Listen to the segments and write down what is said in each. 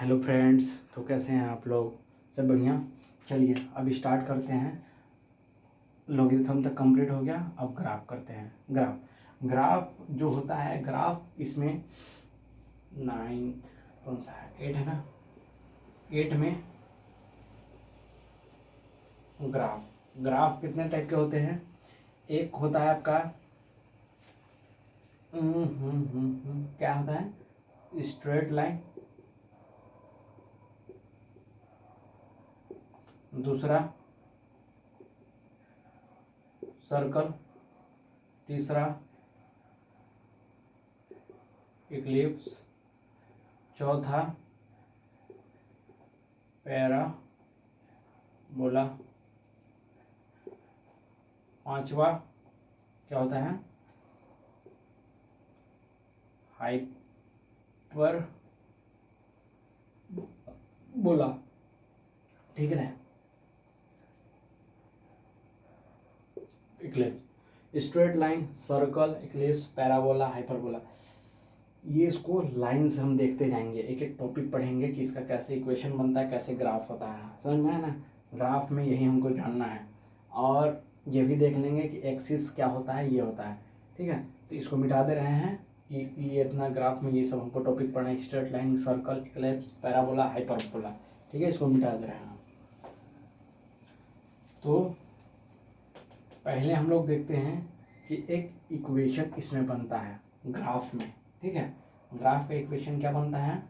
Hello friends, तो कैसे हैं आप लोग? सब बढ़िया। चलिए अब स्टार्ट करते हैं। लॉगरिथम तक कंप्लीट हो गया, अब ग्राफ करते हैं। ग्राफ जो होता है, ग्राफ इसमें नाइन्थ कौन सा है, 8 है ना। 8 में ग्राफ कितने टाइप के होते हैं? एक होता है आपका क्या होता है, स्ट्रेट लाइन। दूसरा सर्कल। तीसरा इक्लिप्स। चौथा पैराबोला। पांचवा क्या होता है, हाइपरबोला। ठीक है ना। Eclipse, straight line, circle, Eclipse, parabola, hyperbola. ये इसको लाइन से हम देखते जाएंगे, एक एक टॉपिक पढ़ेंगे कि इसका कैसे इक्वेशन बनता है, कैसे ग्राफ होता है। समझ में है ना। ग्राफ में यही हमको जानना है। और ये भी देख लेंगे कि एक्सिस क्या होता है, ये होता है। ठीक है, तो इसको मिटा दे रहे हैं कि ये इतना ग्राफ में ये सब हमको टॉपिक पढ़ना है। Straight line, circle, Eclipse, parabola, hyperbola. ठीक है, इसको मिटा दे रहे हैं। तो पहले हम लोग देखते हैं कि एक इक्वेशन इसमें बनता है ग्राफ में। ठीक है, ग्राफ का इक्वेशन क्या बनता है?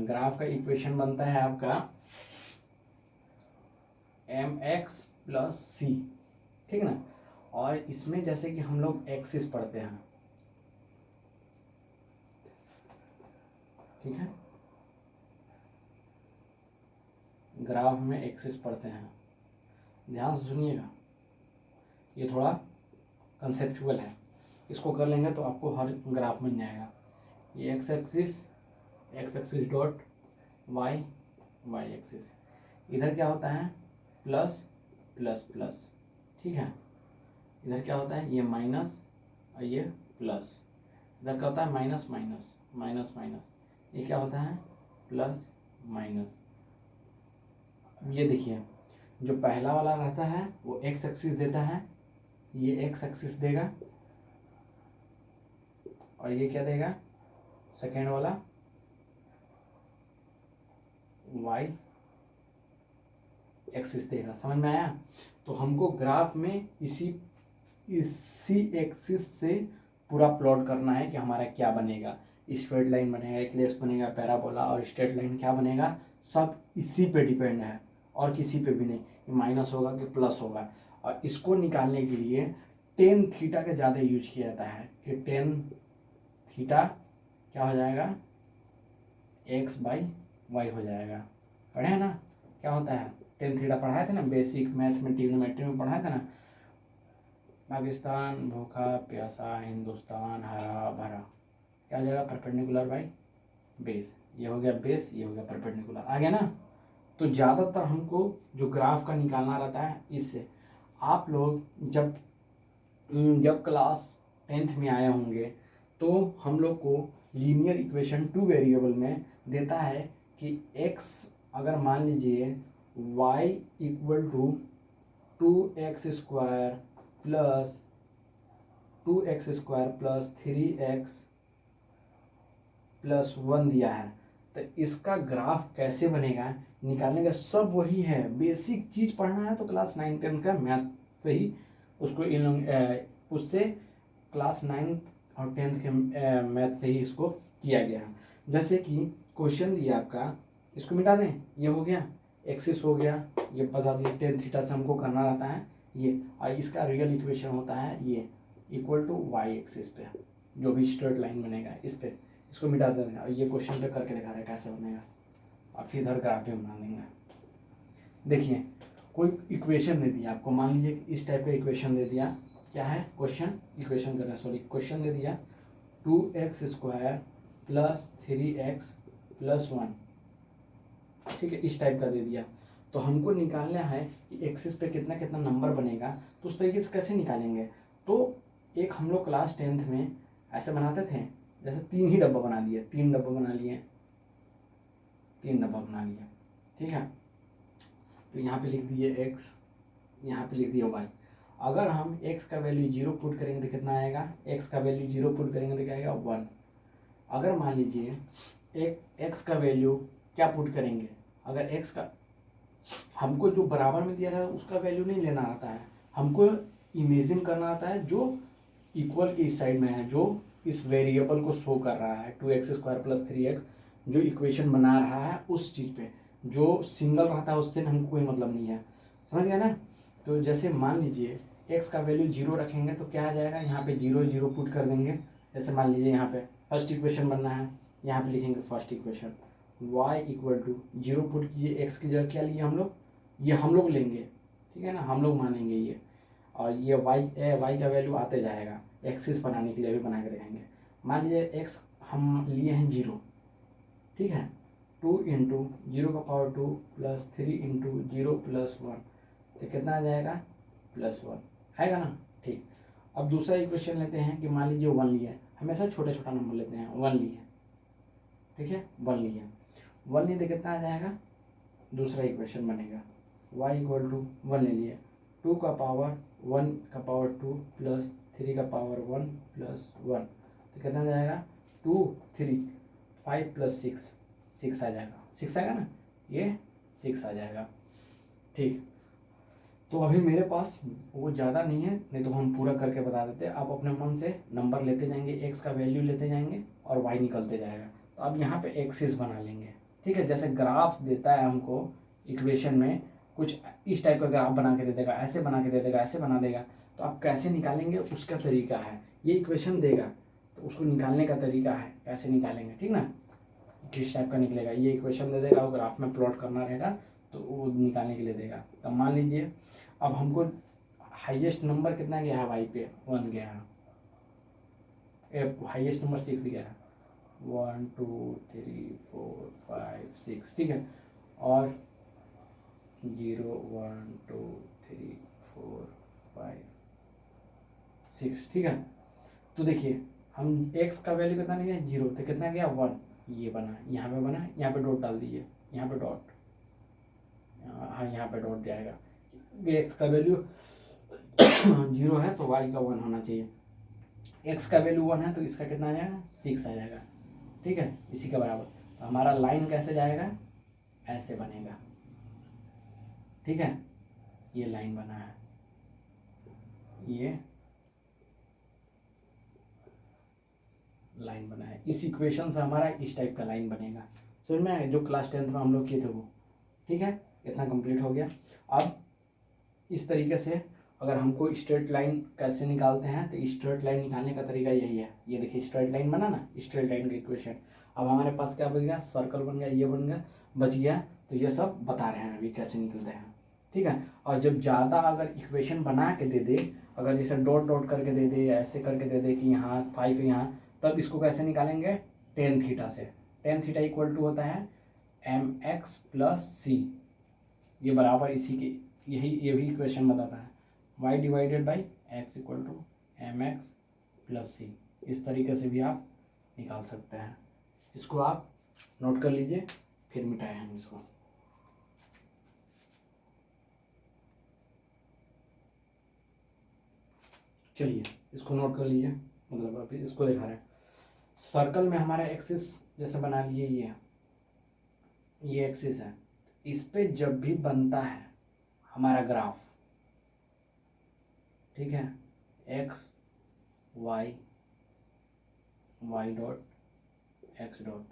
ग्राफ का इक्वेशन बनता है आपका mx प्लस सी। ठीक है ना। और इसमें जैसे कि हम लोग एक्सिस पढ़ते हैं, ठीक है, ग्राफ में एक्सिस पढ़ते हैं। ध्यान से सुनिएगा, ये थोड़ा कंसेप्चुअल है। इसको कर लेंगे तो आपको हर ग्राफ मिल जाएगा। ये X axis dot Y axis. इधर क्या होता है, प्लस प्लस प्लस। ठीक है, इधर क्या होता है, ये माइनस और ये प्लस। इधर क्या होता है, माइनस माइनस माइनस माइनस। ये क्या होता है, प्लस माइनस। ये देखिए, जो पहला वाला रहता है वो एक्स एक्सिस देता है, ये एक्स एक्सिस देगा। और ये क्या देगा, सेकेंड वाला वाई एक्सिस देगा। समझ में आया। तो हमको ग्राफ में इसी एक्सिस से पूरा प्लॉट करना है कि हमारा क्या बनेगा। स्ट्रेट लाइन बनेगा, इक्लिप्स बनेगा, पैराबोला और स्ट्रेट लाइन क्या बनेगा, सब इसी पे डिपेंड है और किसी पे भी नहीं कि माइनस होगा कि प्लस होगा। और इसको निकालने के लिए टेन थीटा का ज़्यादा यूज किया जाता है कि टेन थीटा क्या हो जाएगा, एक्स बाई वाई हो जाएगा। पढ़े है ना क्या होता है, टेन थीटा पढ़ाए थे ना बेसिक मैथ में, ट्रिग्नोमेट्री में पढ़ाया था ना। पाकिस्तान भूखा प्यासा, हिंदुस्तान हरा भरा। क्या हो जाएगा, परपेंडिकुलर बाई बेस। ये हो गया बेस, ये हो गया परपेंडिकुलर। आ गया ना। तो ज़्यादातर हमको जो ग्राफ का निकालना रहता है इससे। आप लोग जब क्लास 10th में आए होंगे तो हम लोग को लीनियर इक्वेशन 2 वेरिएबल में देता है कि x अगर मान लीजिए y equal to 2x square plus 3x plus 1 दिया है, तो इसका ग्राफ कैसे बनेगा निकालने का सब वही है। बेसिक चीज़ पढ़ना है तो क्लास 9-10 का मैथ से ही उसको उससे क्लास 9th और 10th के मैथ से ही इसको किया गया है। जैसे कि क्वेश्चन दिया आपका, इसको मिटा दें, ये हो गया एक्सिस हो गया, ये बता दिए टेन थीटा से हमको करना रहता है ये। और इसका रियल इक्वेशन होता है ये इक्वल टू वाई एक्सिस पे जो भी स्ट्रेट लाइन बनेगा इस पे। इसको मिटा देंगे और ये क्वेश्चन पे करके दिखा रहे हैं कैसे बनेगा। और फिर इधर ग्राफ भी बना देंगे। देखिए, कोई इक्वेशन दे दिया आपको, मान लीजिए इस टाइप का इक्वेशन दे दिया। क्या है क्वेश्चन दे दिया 2x square plus 3x plus 1। ठीक है, इस टाइप का दे दिया। तो हमको निकालना है कि एक्सिस पे कितना कितना नंबर बनेगा। तो उस तरीके से कैसे निकालेंगे, तो एक हम लोग क्लास 10th में ऐसे बनाते थे, जैसे 3 ही डब्बा बना दिए, 3 डब्बा बना लिए। 3 डब्बा बना लिया। ठीक है, तो यहाँ पे लिख दिए x, यहाँ पे लिख दिया y। अगर हम x का वैल्यू 0 पुट करेंगे तो कितना आएगा, x का वैल्यू 0 पुट करेंगे तो क्या आएगा 1। अगर मान लीजिए एक x का वैल्यू क्या पुट करेंगे, अगर x का हमको जो बराबर में दिया था उसका वैल्यू नहीं लेना आता है, हमको इमेजिन करना आता है जो इक्वल की इस साइड में है, जो इस वेरिएबल को शो कर रहा है 2x² + 3x जो इक्वेशन बना रहा है उस चीज़ पे। जो सिंगल रहता है उससे हमको कोई मतलब नहीं है, समझ गया ना। तो जैसे मान लीजिए x का वैल्यू 0 रखेंगे तो क्या आ जाएगा, यहाँ पे 0 0 पुट कर देंगे। जैसे मान लीजिए यहाँ पे फर्स्ट इक्वेशन बनना है, यहाँ पे लिखेंगे फर्स्ट इक्वेशन y = 0 पुट कीजिए। x की जगह क्या लिए हम लोग, ये हम लोग लेंगे, ठीक है ना, हम लोग मानेंगे ये। और ये y का वैल्यू आते जाएगा, एक्सिस बनाने के लिए भी बना के देखेंगे। मान लीजिए x हम लिए हैं 0, ठीक है, 2 × 0⁻2 + 3 × 0 + 1 तो कितना आ जाएगा +1 आएगा ना। ठीक, अब दूसरा इक्वेशन लेते हैं कि मान लीजिए 1 लिया है, हमेशा छोटा छोटा नंबर लेते हैं, 1 लिए, ठीक है, 1 लिए, 1 लिए तो कितना आ जाएगा, दूसरा इक्वेशन बनेगा y = 1 ले लिए, 2 का पावर 1 का पावर 2 + 3 का पावर 1 + 1 तो कितना जाएगा 2 3 5 + 6 6 आ जाएगा, 6 आएगा ना, ये 6 आ जाएगा। ठीक, तो अभी मेरे पास वो ज़्यादा नहीं है, नहीं तो हम पूरा करके बता देते। आप अपने मन से नंबर लेते जाएंगे, x का वैल्यू लेते जाएंगे और y निकलते जाएगा। तो अब यहाँ पे एक्सिस बना लेंगे, ठीक है। जैसे ग्राफ देता है हमको इक्वेशन में, कुछ इस टाइप का ग्राफ बना के दे देगा, ऐसे बना के दे देगा, ऐसे बना देगा, तो आप कैसे निकालेंगे उसका तरीका है। ये इक्वेशन देगा तो उसको निकालने का तरीका है, कैसे निकालेंगे, ठीक ना, किस टाइप का निकलेगा। ये इक्वेशन दे देगा, वो ग्राफ में प्लॉट करना रहेगा तो वो निकालने के लिए देगा। तो मान लीजिए अब हमको हाईएस्ट नंबर कितना गया है, वाई पे 1 गया है, हाईएस्ट नंबर 6 गया है, 1 2 3 4 5 6, ठीक है, और 0 1 2 3 4 5 6, ठीक है। तो देखिए हम x का वैल्यू कितना गया 0, तो कितना गया 1, ये बना, यहाँ पे बना, यहाँ पे डॉट डाल दीजिए, यहाँ पे डॉट, हाँ यहाँ पे डॉट जाएगा। x का वैल्यू 0 है तो y का 1 होना चाहिए, x का वैल्यू 1 है तो इसका कितना आ जाएगा 6 आ जाएगा, ठीक है, इसी के बराबर। तो हमारा लाइन कैसे जाएगा, ऐसे बनेगा, ठीक है, ये लाइन बना है, ये लाइन बना है, इस इक्वेशन से हमारा इस टाइप का लाइन बनेगा। समझ में आया, जो क्लास 10th में हम लोग किए थे वो, ठीक है, इतना कंप्लीट हो गया। अब इस तरीके से अगर हमको स्ट्रेट लाइन कैसे निकालते हैं, तो स्ट्रेट लाइन निकालने का तरीका यही है। ये देखिए स्ट्रेट लाइन बना ना, स्ट्रेट लाइन का इक्वेशन। अब हमारे पास क्या बन गया, सर्कल बन गया, ये बन गया, बच गया। तो ये सब बता रहे हैं अभी कैसे निकलते हैं, ठीक है। और जब ज़्यादा अगर इक्वेशन बना के दे दे, अगर जैसे डॉट डॉट करके दे दे, ऐसे करके दे दे कि यहाँ 5 यहाँ, तब इसको कैसे निकालेंगे, tan थीटा से। tan थीटा = होता है mx + c, ये बराबर इसी के, ये भी इक्वेशन बताता है, y / x = mx + c। इस तरीके से भी आप निकाल सकते हैं। इसको आप नोट कर लीजिए, फिर मिटाएं हम इसको। चलिए इसको नोट कर लीजिए, मतलब अभी इसको दिखा रहे हैं। सर्कल में हमारा एक्सिस जैसे बना लिए, ये एक्सिस है, इस पे जब भी बनता है हमारा ग्राफ, ठीक है, x y y dot x dot,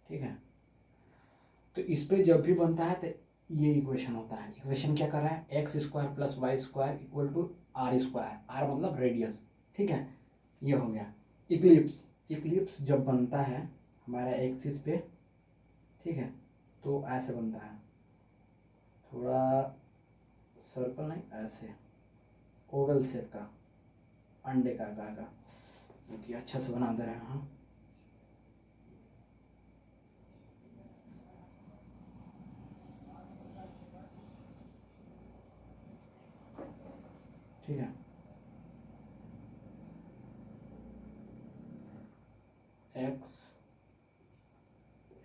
ठीक है, तो इस पे जब भी बनता है तो ये इक्वेशन होता है। इक्वेशन क्या कर रहा है, x² + y² = r², r मतलब रेडियस, ठीक है, ये हो गया। इक्लिप्स जब बनता है हमारा एक्सिस पे, ठीक है, तो ऐसे बनता है, थोड़ा सर्कल नहीं, ऐसे ओवल शेप का, अंडे का आकार का, क्योंकि अच्छा से बना दे रहे हैं हम। ठीक है,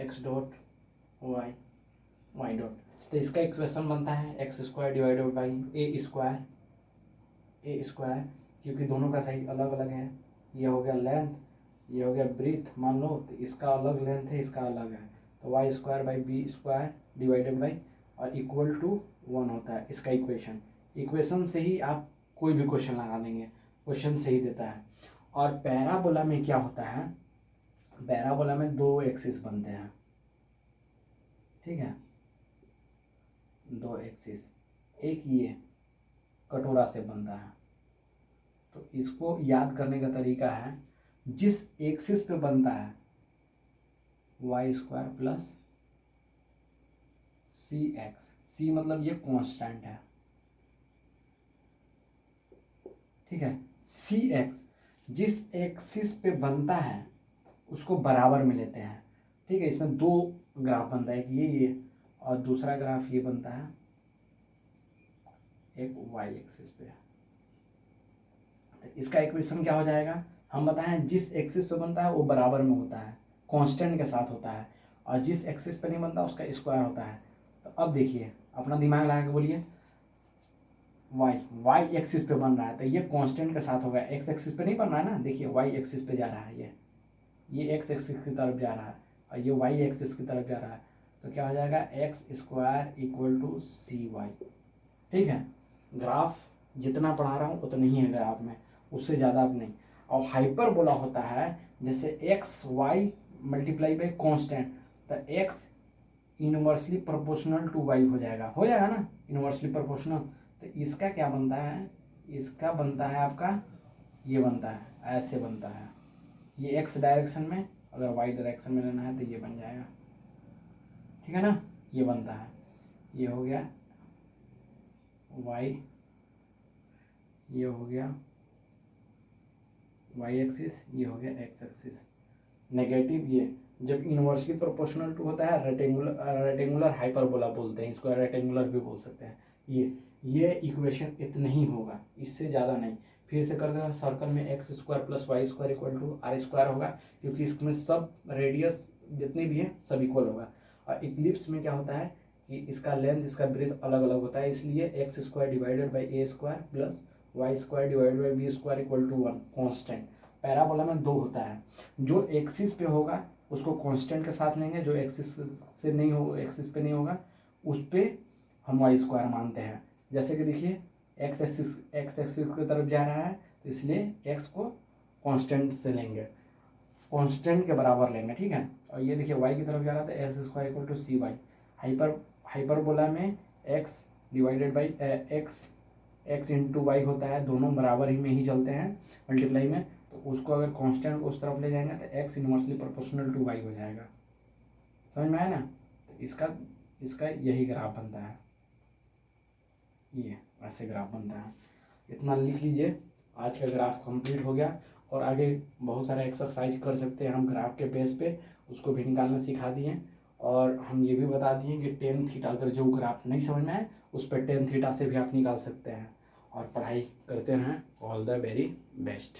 x dot y Y dot. तो इसका इक्वेशन बनता है X square divided by A square, क्योंकि दोनों का साइज अलग अलग है। ये हो गया लेंथ, ये हो गया ब्रीथ मान लो, तो इसका अलग लेंथ है, इसका अलग है, तो Y square by B square divided by और इक्वल टू 1 होता है इसका इक्वेशन। इक्वेशन से ही आप कोई भी क्वेश्चन लगा देंगे, क्वेश्चन सही देता है। और पैराबोला में क्या होता है, पैराबोला में 2 एक्सिस बनते हैं, ठीक है, 2 एक्सिस, एक ये कटोरा से बनता है। तो इसको याद करने का तरीका है, जिस एक्सिस पे बनता है वाई स्क्वायर प्लस सी एक्स, सी मतलब ये कांस्टेंट है, ठीक है, सी एक्स जिस एक्सिस पे बनता है उसको बराबर में लेते हैं, ठीक है। इसमें 2 ग्राफ बनता है, एक ये और दूसरा ग्राफ ये बनता है एक वाई एक्सिस पे। तो इसका इक्वेशन क्या हो जाएगा, हम बताएं जिस एक्सिस पे बनता है वो बराबर में होता है, कांस्टेंट के साथ होता है, और जिस एक्सिस पे नहीं बनता उसका स्क्वायर होता है। तो अब देखिए, अपना दिमाग लगा के बोलिए, वाई एक्सिस पे बन रहा है तो ये कांस्टेंट के साथ होगा, एक्स एक्सिस पे नहीं बन रहा है ना, देखिए वाई एक्सिस पे जा रहा है, ये एक्स एक्सिस की तरफ जा रहा है और ये वाई एक्सिस की तरफ जा रहा है। तो क्या हो जाएगा, X square equal to C Y, ठीक है। ग्राफ जितना पढ़ा रहा हूँ उतना ही है ग्राफ में, उससे ज़्यादा अब नहीं। और हाइपरबोला होता है जैसे x y multiply by constant, तो x inversely proportional to Y हो जाएगा ना, इनवर्सली प्रोपोर्शनल। तो इसका क्या बनता है, इसका बनता है आपका ये बनता है, ऐसे बनता है, ये एक्स डायरेक्शन में, अगर वाई डायरेक्शन में लेना है तो ये बन जाएगा, ठीक है ना, ये बनता है, ये हो गया वाई, ये हो गया वाई एक्सिस, ये हो गया एक्स एक्सिस। नेगेटिव ये जब इनवर्सली प्रोपोर्शनल टू होता है, रेक्टेंगुलर हाइपरबोला बोलते हैं इसको, रेक्टेंगुलर भी बोल सकते हैं। ये इक्वेशन इतना ही होगा, इससे ज़्यादा नहीं। फिर से कर देना, सर्कल में X square plus Y square equal to R square होगा, क्योंकि इसमें सब रेडियस जितने भी हैं सब इक्वल होगा। और इक्लिप्स में क्या होता है कि इसका लेंथ इसका ब्रेथ अलग अलग होता है, इसलिए X square divided by A square plus Y square divided by B square equal to 1 constant. Parabola में 2 होता है, जो एक्सिस पे होगा उसको कांस्टेंट के साथ लेंगे, जो एक्सिस से नहीं हो, एक्सिस पे नहीं होगा उस पर हम वाई स्क्वायर मानते हैं। जैसे कि देखिए एक्स एक्सिस की तरफ जा रहा है तो इसलिए एक्स को कांस्टेंट से लेंगे, कांस्टेंट के बराबर लेंगे, ठीक है। और ये देखिए वाई की तरफ जा रहा था, x square equal to C y. Hyperbola में x divided by x into y होता है, दोनों बराबर ही में ही चलते हैं मल्टीप्लाई में, तो उसको अगर कांस्टेंट उस तरफ ले जाएंगे तो x inversely proportional to Y हो जाएगा। समझ में आया ना, तो इसका यही ग्राफ बनता है, ये ऐसे ग्राफ बनता है। इतना लिख लीजिए, आज का ग्राफ कंप्लीट हो गया। और आगे बहुत सारे एक्सरसाइज कर सकते हैं हम ग्राफ के बेस पे, उसको भी निकालना सिखा दिए। और हम ये भी बता दिए कि टेन थीटा अगर जो ग्राफ नहीं समझ में आए उस पर टेन थीटा से भी आप निकाल सकते हैं। और पढ़ाई करते हैं, ऑल द वेरी बेस्ट।